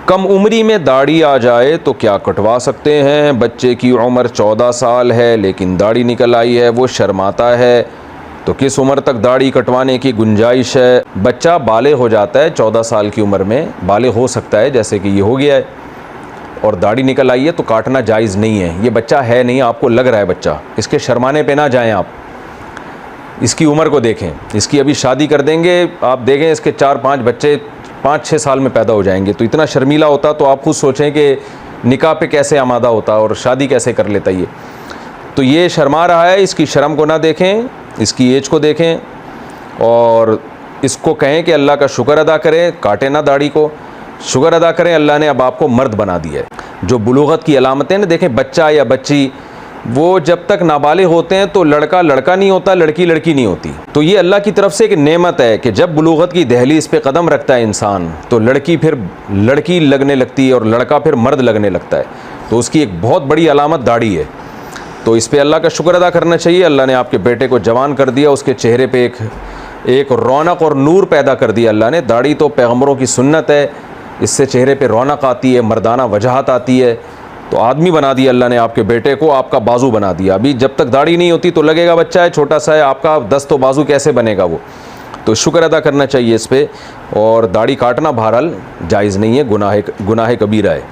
कम उम्री में दाढ़ी आ जाए तो क्या कटवा सकते हैं? बच्चे की उम्र 14 साल है लेकिन दाढ़ी निकल आई है, वो शर्माता है, तो किस उम्र तक दाढ़ी कटवाने की गुंजाइश है? बच्चा बालिग हो जाता है 14 साल की उम्र में, बालिग हो सकता है, जैसे कि ये हो गया है, और दाढ़ी निकल आई है तो काटना जायज़ नहीं है। ये बच्चा है नहीं, आपको लग रहा है बच्चा, इसके शर्माने पे ना जाएं आप। इसकी उम्र को देखें, इसकी अभी शादी कर देंगे, आप देखें इसके 4-5 बच्चे 5-6 साल में पैदा हो जाएंगे। तो इतना शर्मीला होता तो आप खुद सोचें कि निकाह पे कैसे आमादा होता और शादी कैसे कर लेता ये। तो ये शर्मा रहा है, इसकी शर्म को ना देखें, इसकी एज को देखें और इसको कहें कि अल्लाह का शुक्र अदा करें, काटे ना दाढ़ी को, शुक्र अदा करें अल्लाह ने अब आपको मर्द बना दिया है। जो बुलूगत की अलामतें ना, देखें बच्चा या बच्ची वो जब तक नाबालिग होते हैं तो लड़का लड़का नहीं होता, लड़की लड़की नहीं होती। तो ये अल्लाह की तरफ से एक नेमत है कि जब बुलूगत की दहलीज पे कदम रखता है इंसान तो लड़की फिर लड़की लगने लगती है और लड़का फिर मर्द लगने लगता है। तो उसकी एक बहुत बड़ी अलामत दाढ़ी है। तो इस पे अल्लाह का शुक्र अदा करना चाहिए। अल्लाह ने आपके बेटे को जवान कर दिया, उसके चेहरे पे एक रौनक और नूर पैदा कर दिया अल्लाह ने। दाढ़ी तो पैगम्बरों की सुन्नत है, इससे चेहरे पे रौनक आती है, मर्दाना वजहत आती है। तो आदमी बना दिया अल्लाह ने आपके बेटे को, आपका बाजू बना दिया। अभी जब तक दाढ़ी नहीं होती तो लगेगा बच्चा है, छोटा सा है, आपका दस्त तो बाजू कैसे बनेगा वो। तो शुक्र अदा करना चाहिए इस पर। और दाढ़ी काटना बहरहाल जायज़ नहीं है, गुनाह कबीरा है।